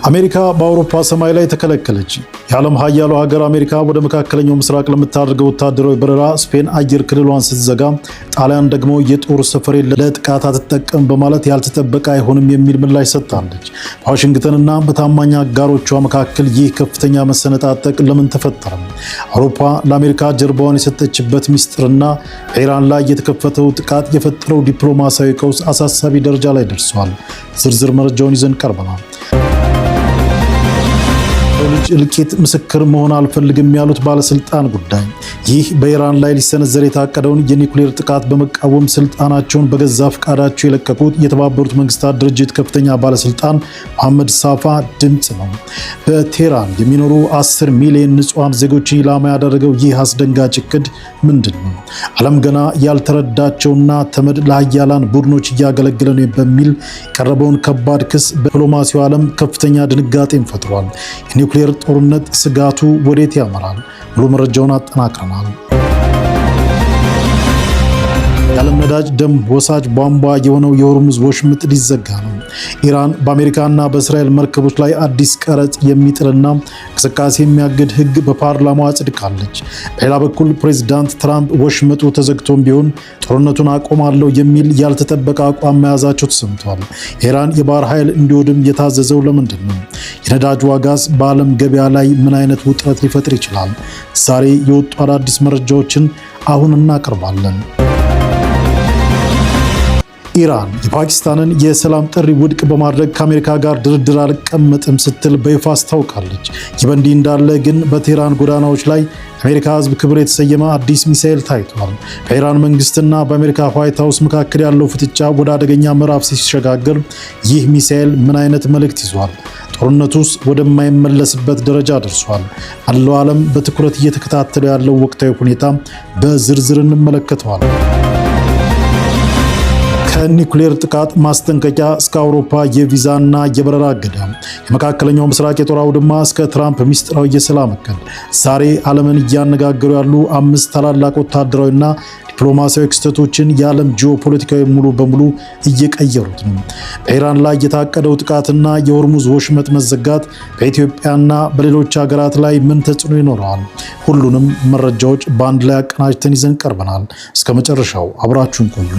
አሜሪካ በአውሮፓ ሰማይ ላይ ተከለከለች። የዓለም ሀያሉ ሀገር አሜሪካ ወደ መካከለኛው ምስራቅ ለምታደርገው ወታደራዊ በረራ ስፔን አየር ክልሏን ስትዘጋ፣ ጣሊያን ደግሞ የጦር ሰፈሬን ለጥቃት አትጠቀም በማለት ያልተጠበቀ አይሆንም የሚል ምላሽ ሰጥታለች። በዋሽንግተንና በታማኝ አጋሮቿ መካከል ይህ ከፍተኛ መሰነጣጠቅ ለምን ተፈጠረ? አውሮፓ ለአሜሪካ ጀርባዋን የሰጠችበት ሚስጥርና በኢራን ላይ የተከፈተው ጥቃት የፈጠረው ዲፕሎማሲያዊ ቀውስ አሳሳቢ ደረጃ ላይ ደርሷል። ዝርዝር መረጃውን ይዘን ቀርበናል። ልጅ እልቂት ምስክር መሆን አልፈልግም ያሉት ባለስልጣን ጉዳይ። ይህ በኢራን ላይ ሊሰነዘር የታቀደውን የኒውክሌር ጥቃት በመቃወም ስልጣናቸውን በገዛ ፈቃዳቸው የለቀቁት የተባበሩት መንግስታት ድርጅት ከፍተኛ ባለስልጣን መሐመድ ሳፋ ድምፅ ነው። በቴህራን የሚኖሩ 10 ሚሊዮን ንጹሃን ዜጎችን ኢላማ ያደረገው ይህ አስደንጋጭ እቅድ ምንድን ነው? ዓለም ገና ያልተረዳቸውና ተመድ ለሀያላን ቡድኖች እያገለገለ ነው በሚል የቀረበውን ከባድ ክስ በዲፕሎማሲው ዓለም ከፍተኛ ድንጋጤን ፈጥሯል። የኒውክሌር ጦርነት ስጋቱ ወዴት ያመራል? ሙሉ መረጃውን አጠናክረናል። የዓለም ነዳጅ ደም ወሳጅ ቧንቧ የሆነው የሆርሙዝ ወሽመጥ ሊዘጋ ነው። ኢራን በአሜሪካና በእስራኤል መርከቦች ላይ አዲስ ቀረጥ የሚጥልና እንቅስቃሴ የሚያግድ ሕግ በፓርላማው አጽድቃለች። በሌላ በኩል ፕሬዚዳንት ትራምፕ ወሽመጡ ተዘግቶም ቢሆን ጦርነቱን አቆማለሁ የሚል ያልተጠበቀ አቋም መያዛቸው ተሰምቷል። የኢራን የባህር ኃይል እንዲወድም የታዘዘው ለምንድን ነው? የነዳጅ ዋጋስ በዓለም ገበያ ላይ ምን አይነት ውጥረት ሊፈጥር ይችላል? ዛሬ የወጡ አዳዲስ መረጃዎችን አሁን እናቀርባለን። ኢራን የፓኪስታንን የሰላም ጥሪ ውድቅ በማድረግ ከአሜሪካ ጋር ድርድር አልቀመጥም ስትል በይፋ አስታውቃለች። ይህ በእንዲህ እንዳለ ግን በቴህራን ጎዳናዎች ላይ አሜሪካ ሕዝብ ክብር የተሰየመ አዲስ ሚሳኤል ታይቷል። በኢራን መንግስትና በአሜሪካ ዋይት ሃውስ መካከል ያለው ፍጥጫ ወደ አደገኛ ምዕራፍ ሲሸጋገር ይህ ሚሳኤል ምን አይነት መልእክት ይዟል? ጦርነቱስ ወደማይመለስበት ደረጃ ደርሷል? አለው ዓለም በትኩረት እየተከታተለ ያለው ወቅታዊ ሁኔታ በዝርዝር እንመለከተዋል። ከኒውክሌር ጥቃት ማስጠንቀቂያ እስከ አውሮፓ የቪዛና የበረራ እገዳ፣ የመካከለኛው ምስራቅ የጦር አውድማ እስከ ትራምፕ ሚስጥራዊ የሰላም እቅድ፣ ዛሬ ዓለምን እያነጋገሩ ያሉ 5 ታላላቅ ወታደራዊና ዲፕሎማሲያዊ ክስተቶችን የዓለም ጂኦፖለቲካዊ ሙሉ በሙሉ እየቀየሩት ነው። በኢራን ላይ የታቀደው ጥቃትና የሆርሙዝ ወሽመጥ መዘጋት በኢትዮጵያና በሌሎች ሀገራት ላይ ምን ተጽዕኖ ይኖረዋል? ሁሉንም መረጃዎች በአንድ ላይ አቀናጅተን ይዘን ቀርበናል። እስከ መጨረሻው አብራችሁን ቆዩ።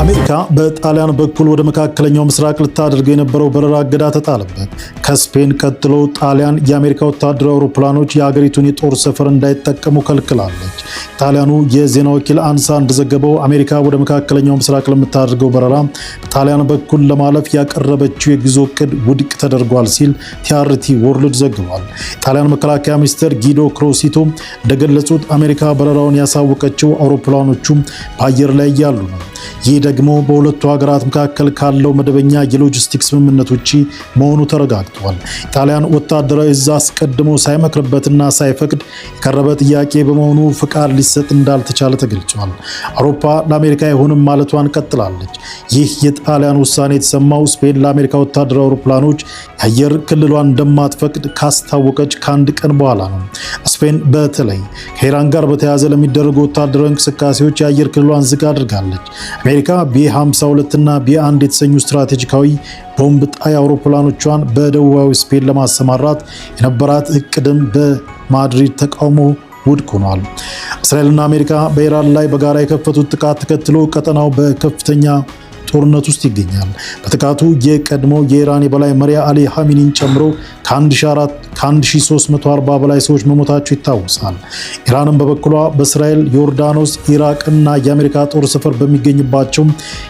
አሜሪካ በጣሊያን በኩል ወደ መካከለኛው ምስራቅ ልታደርገው የነበረው በረራ እገዳ ተጣለበት። ከስፔን ቀጥሎ ጣሊያን የአሜሪካ ወታደራዊ አውሮፕላኖች የሀገሪቱን የጦር ሰፈር እንዳይጠቀሙ ከልክላለች። ጣሊያኑ የዜና ወኪል አንሳ እንደዘገበው አሜሪካ ወደ መካከለኛው ምስራቅ ለምታደርገው በረራ በጣሊያን በኩል ለማለፍ ያቀረበችው የጉዞ እቅድ ውድቅ ተደርጓል ሲል ቲአርቲ ወርልድ ዘግቧል። የጣሊያን መከላከያ ሚኒስትር ጊዶ ክሮሲቶ እንደገለጹት አሜሪካ በረራውን ያሳወቀችው አውሮፕላኖቹ በአየር ላይ እያሉ ነው። ይህ ደግሞ በሁለቱ ሀገራት መካከል ካለው መደበኛ የሎጂስቲክስ ስምምነት ውጪ መሆኑ ተረጋግጧል። ጣሊያን ወታደራዊ እዝ አስቀድሞ ሳይመክርበትና ሳይፈቅድ የቀረበ ጥያቄ በመሆኑ ፍቃድ ሊሰጥ እንዳልተቻለ ተገልጿል። አውሮፓ ለአሜሪካ አይሆንም ማለቷን ቀጥላለች። ይህ የጣሊያን ውሳኔ የተሰማው ስፔን ለአሜሪካ ወታደራዊ አውሮፕላኖች የአየር ክልሏን እንደማትፈቅድ ካስታወቀች ከአንድ ቀን በኋላ ነው። ስፔን በተለይ ከኢራን ጋር በተያያዘ ለሚደረጉ ወታደራዊ እንቅስቃሴዎች የአየር ክልሏን ዝግ አድርጋለች። አሜሪካ ቢ52 እና ቢ1 የተሰኙ ስትራቴጂካዊ ቦምብ ጣይ አውሮፕላኖቿን በደቡባዊ ስፔን ለማሰማራት የነበራት እቅድም በማድሪድ ተቃውሞ ውድቅ ሆኗል። እስራኤልና አሜሪካ በኢራን ላይ በጋራ የከፈቱት ጥቃት ተከትሎ ቀጠናው በከፍተኛ ጦርነት ውስጥ ይገኛል። በጥቃቱ የቀድሞ የኢራን የበላይ መሪ አሊ ሐሚኒን ጨምሮ ከ1340 በላይ ሰዎች መሞታቸው ይታወሳል። ኢራንም በበኩሏ በእስራኤል፣ ዮርዳኖስ፣ ኢራቅና የአሜሪካ ጦር ሰፈር በሚገኝባቸው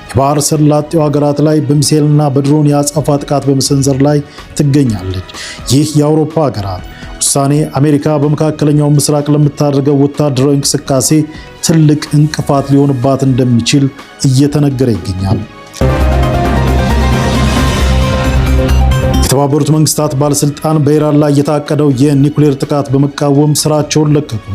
የባህር ሰላጤው ሀገራት ላይ በሚሳኤልና በድሮን የአጸፋ ጥቃት በመሰንዘር ላይ ትገኛለች። ይህ የአውሮፓ ሀገራት ውሳኔ አሜሪካ በመካከለኛው ምስራቅ ለምታደርገው ወታደራዊ እንቅስቃሴ ትልቅ እንቅፋት ሊሆንባት እንደሚችል እየተነገረ ይገኛል። የተባበሩት መንግስታት ባለስልጣን በኢራን ላይ የታቀደው የኒውክሌር ጥቃት በመቃወም ስራቸውን ለቀቁ።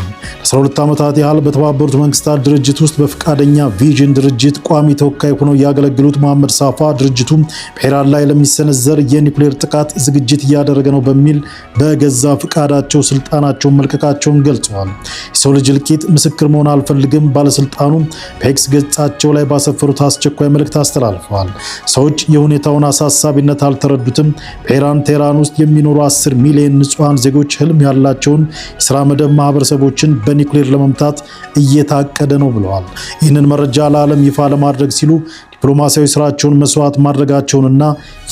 ለ12 ዓመታት ያህል በተባበሩት መንግስታት ድርጅት ውስጥ በፈቃደኛ ቪዥን ድርጅት ቋሚ ተወካይ ሆነው ያገለግሉት መሐመድ ሳፋ ድርጅቱ በኢራን ላይ ለሚሰነዘር የኒውክሌር ጥቃት ዝግጅት እያደረገ ነው በሚል በገዛ ፈቃዳቸው ስልጣናቸውን መልቀቃቸውን ገልጸዋል። የሰው ልጅ እልቂት ምስክር መሆን አልፈልግም ባለስልጣኑ በኤክስ ገጻቸው ላይ ባሰፈሩት አስቸኳይ መልእክት አስተላልፈዋል። ሰዎች የሁኔታውን አሳሳቢነት አልተረዱትም። በኢራን ቴህራን ውስጥ የሚኖሩ 10 ሚሊዮን ንጹሃን ዜጎች ህልም ያላቸውን የስራ መደብ ማህበረሰቦችን በኒውክሌር ለመምታት እየታቀደ ነው ብለዋል። ይህንን መረጃ ለዓለም ይፋ ለማድረግ ሲሉ ዲፕሎማሲያዊ ስራቸውን መስዋዕት ማድረጋቸውንና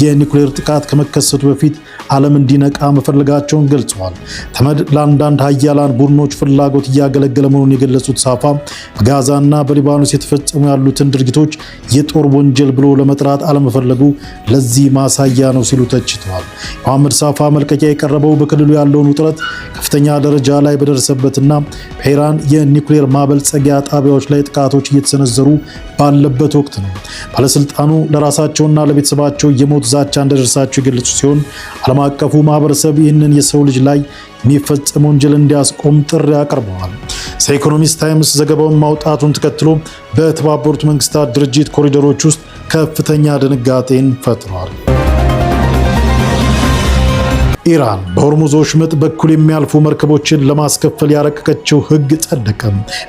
የኒውክሌር ጥቃት ከመከሰቱ በፊት ዓለም እንዲነቃ መፈለጋቸውን ገልጸዋል። ተመድ ለአንዳንድ ሀያላን ቡድኖች ፍላጎት እያገለገለ መሆኑን የገለጹት ሳፋ በጋዛና በሊባኖስ የተፈጸሙ ያሉትን ድርጊቶች የጦር ወንጀል ብሎ ለመጥራት አለመፈለጉ ለዚህ ማሳያ ነው ሲሉ ተችተዋል። መሐመድ ሳፋ መልቀቂያ የቀረበው በክልሉ ያለውን ውጥረት ከፍተኛ ደረጃ ላይ በደረሰበትና በኢራን የኒውክሌር ማበልጸጊያ ጣቢያዎች ላይ ጥቃቶች እየተሰነዘሩ ባለበት ወቅት ነው። ባለስልጣኑ ለራሳቸውና ለቤተሰባቸው የሞት ዛቻ እንደደረሳቸው የገለጹ ሲሆን ዓለም አቀፉ ማህበረሰብ ይህንን የሰው ልጅ ላይ የሚፈጸም ወንጀል እንዲያስቆም ጥሪ አቅርበዋል። ኢኮኖሚስት ታይምስ ዘገባውን ማውጣቱን ተከትሎ በተባበሩት መንግስታት ድርጅት ኮሪደሮች ውስጥ ከፍተኛ ድንጋጤን ፈጥሯል። ኢራን በሆርሙዝ ወሽመጥ በኩል የሚያልፉ መርከቦችን ለማስከፈል ያረቀቀችው ህግ ጸደቀ።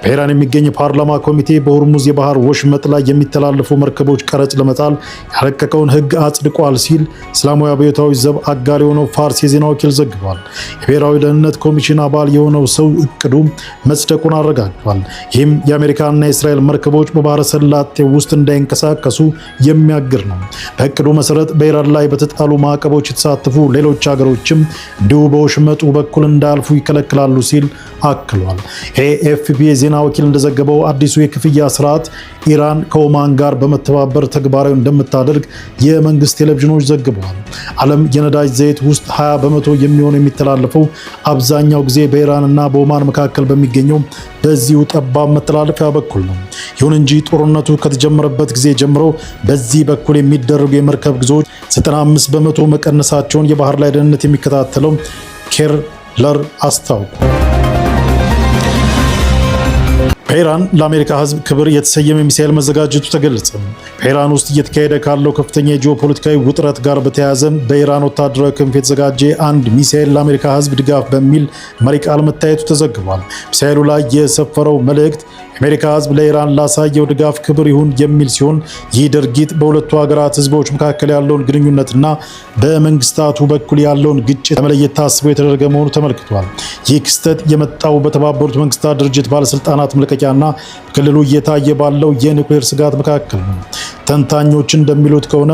በኢራን የሚገኝ ፓርላማ ኮሚቴ በሆርሙዝ የባህር ወሽመጥ ላይ የሚተላለፉ መርከቦች ቀረጥ ለመጣል ያረቀቀውን ህግ አጽድቋል ሲል እስላማዊ አብዮታዊ ዘብ አጋር የሆነው ፋርስ የዜና ወኪል ዘግቧል። የብሔራዊ ደህንነት ኮሚሽን አባል የሆነው ሰው እቅዱ መጽደቁን አረጋግጧል። ይህም የአሜሪካና የእስራኤል መርከቦች በባህረ ሰላጤው ውስጥ እንዳይንቀሳቀሱ የሚያግር ነው። በእቅዱ መሰረት በኢራን ላይ በተጣሉ ማዕቀቦች የተሳተፉ ሌሎች ሀገሮች እንዲሁ በወሽመጡ በኩል እንዳያልፉ ይከለክላሉ ሲል አክሏል። ኤኤፍፒ የዜና ወኪል እንደዘገበው አዲሱ የክፍያ ስርዓት ኢራን ከኦማን ጋር በመተባበር ተግባራዊ እንደምታደርግ የመንግስት ቴሌቪዥኖች ዘግበዋል። ዓለም የነዳጅ ዘይት ውስጥ 20 በመቶ የሚሆን የሚተላለፈው አብዛኛው ጊዜ በኢራንና በኦማን መካከል በሚገኘው በዚሁ ጠባብ መተላለፊያ በኩል ነው። ይሁን እንጂ ጦርነቱ ከተጀመረበት ጊዜ ጀምሮ በዚህ በኩል የሚደረጉ የመርከብ ጉዞዎች 95 በመቶ መቀነሳቸውን የባህር ላይ ደህንነት የሚከታተለው ኬርለር አስታውቋል። በኢራን ለአሜሪካ ህዝብ ክብር የተሰየመ ሚሳኤል መዘጋጀቱ ተገለጸ። በኢራን ውስጥ እየተካሄደ ካለው ከፍተኛ የጂኦፖለቲካዊ ውጥረት ጋር በተያያዘ በኢራን ወታደራዊ ክንፍ የተዘጋጀ አንድ ሚሳኤል ለአሜሪካ ህዝብ ድጋፍ በሚል መሪ ቃል መታየቱ ተዘግቧል። ሚሳኤሉ ላይ የሰፈረው መልእክት የአሜሪካ ህዝብ ለኢራን ላሳየው ድጋፍ ክብር ይሁን የሚል ሲሆን ይህ ድርጊት በሁለቱ ሀገራት ህዝቦች መካከል ያለውን ግንኙነትና በመንግስታቱ በኩል ያለውን ግጭት ለመለየት ታስቦ የተደረገ መሆኑ ተመልክቷል። ይህ ክስተት የመጣው በተባበሩት መንግስታት ድርጅት ባለስልጣናት መልቀቂያና ክልሉ እየታየ ባለው የኒውክሌር ስጋት መካከል ነው። ተንታኞች እንደሚሉት ከሆነ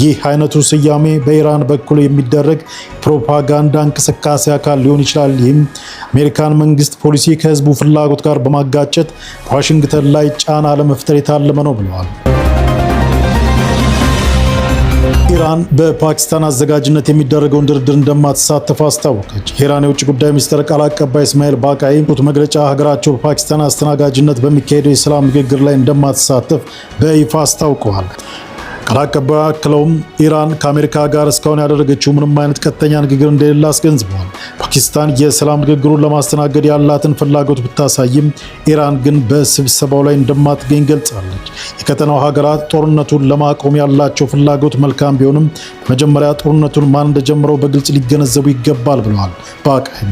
ይህ አይነቱ ስያሜ በኢራን በኩል የሚደረግ ፕሮፓጋንዳ እንቅስቃሴ አካል ሊሆን ይችላል። ይህም አሜሪካን መንግስት ፖሊሲ ከህዝቡ ፍላጎት ጋር በማጋጨት በዋሽንግተን ላይ ጫና ለመፍጠር የታለመ ነው ብለዋል። ኢራን በፓኪስታን አዘጋጅነት የሚደረገውን ድርድር እንደማትሳተፍ አስታወቀች። የኢራን የውጭ ጉዳይ ሚኒስትር ቃል አቀባይ እስማኤል ባቃይ መግለጫ ሀገራቸው በፓኪስታን አስተናጋጅነት በሚካሄደው የሰላም ንግግር ላይ እንደማትሳተፍ በይፋ አስታውቀዋል። ቃል አቀባዩ አክለውም ኢራን ከአሜሪካ ጋር እስካሁን ያደረገችው ምንም አይነት ቀጥተኛ ንግግር እንደሌለ አስገንዝበዋል። ፓኪስታን የሰላም ንግግሩን ለማስተናገድ ያላትን ፍላጎት ብታሳይም ኢራን ግን በስብሰባው ላይ እንደማትገኝ ገልጻለች። የቀጠናው ሀገራት ጦርነቱን ለማቆም ያላቸው ፍላጎት መልካም ቢሆንም በመጀመሪያ ጦርነቱን ማን እንደጀመረው በግልጽ ሊገነዘቡ ይገባል ብለዋል። በአቃይም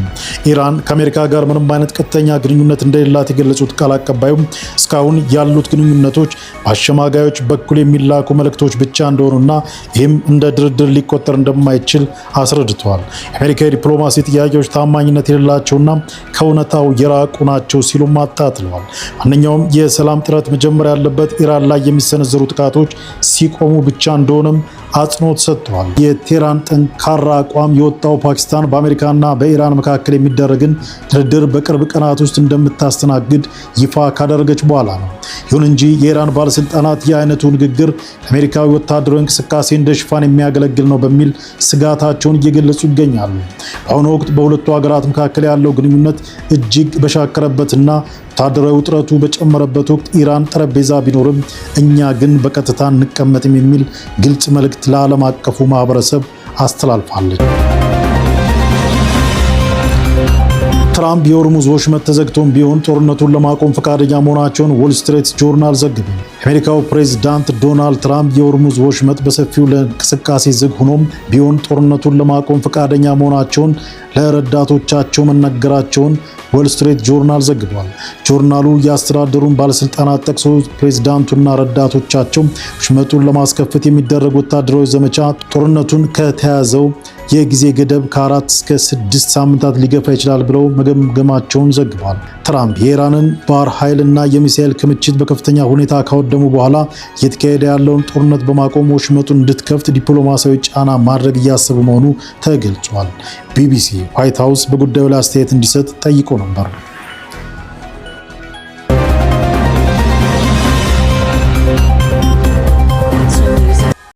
ኢራን ከአሜሪካ ጋር ምንም አይነት ቀጥተኛ ግንኙነት እንደሌላት የገለጹት ቃል አቀባዩም እስካሁን ያሉት ግንኙነቶች በአሸማጋዮች በኩል የሚላኩ መልእክቶች ብቻ እንደሆኑና ይህም እንደ ድርድር ሊቆጠር እንደማይችል አስረድተዋል። የአሜሪካ የዲፕሎማሲ ጥያቄዎች ታማኝነት የሌላቸውና ከእውነታው የራቁ ናቸው ሲሉም አጣጥለዋል። ማንኛውም የሰላም ጥረት መጀመር ያለበት ኢራን ላይ የሚሰነዘሩ ጥቃቶች ሲቆሙ ብቻ እንደሆነም አጽንኦት ሰጥተዋል። የቴህራን ጠንካራ አቋም የወጣው ፓኪስታን በአሜሪካና በኢራን መካከል የሚደረግን ድርድር በቅርብ ቀናት ውስጥ እንደምታስተናግድ ይፋ ካደረገች በኋላ ነው። ይሁን እንጂ የኢራን ባለስልጣናት የአይነቱ ንግግር አሜሪካዊ ወታደራዊ እንቅስቃሴ እንደ ሽፋን የሚያገለግል ነው በሚል ስጋታቸውን እየገለጹ ይገኛሉ። በአሁኑ ወቅት በሁለቱ ሀገራት መካከል ያለው ግንኙነት እጅግ በሻከረበትና ወታደራዊ ውጥረቱ በጨመረበት ወቅት ኢራን ጠረጴዛ ቢኖርም እኛ ግን በቀጥታ እንቀመጥም የሚል ግልጽ መልእክት ለዓለም አቀፉ ማህበረሰብ አስተላልፋለች። ትራምፕ የሆርሙዝ ወሽመጥ ተዘግቶም ቢሆን ጦርነቱን ለማቆም ፈቃደኛ መሆናቸውን ዎል ስትሪት ጆርናል ዘግቧል። የአሜሪካው ፕሬዝዳንት ዶናልድ ትራምፕ የሆርሙዝ ወሽመጥ በሰፊው ለእንቅስቃሴ ዝግ ሆኖም ቢሆን ጦርነቱን ለማቆም ፈቃደኛ መሆናቸውን ለረዳቶቻቸው መነገራቸውን ዎል ስትሪት ጆርናል ዘግቧል። ጆርናሉ የአስተዳደሩን ባለስልጣናት ጠቅሶ ፕሬዝዳንቱና ረዳቶቻቸው ወሽመጡን ለማስከፈት የሚደረግ ወታደራዊ ዘመቻ ጦርነቱን ከተያዘው የጊዜ ገደብ ከ4 እስከ 6 ሳምንታት ሊገፋ ይችላል ብለው መገምገማቸውን ዘግቧል። ትራምፕ የኢራንን ባህር ኃይልና የሚሳኤል ክምችት በከፍተኛ ሁኔታ ካወደሙ በኋላ እየተካሄደ ያለውን ጦርነት በማቆም ወሽመጡን እንድትከፍት ዲፕሎማሲያዊ ጫና ማድረግ እያሰቡ መሆኑ ተገልጿል። ቢቢሲ ዋይት ሃውስ በጉዳዩ ላይ አስተያየት እንዲሰጥ ጠይቆ ነበር።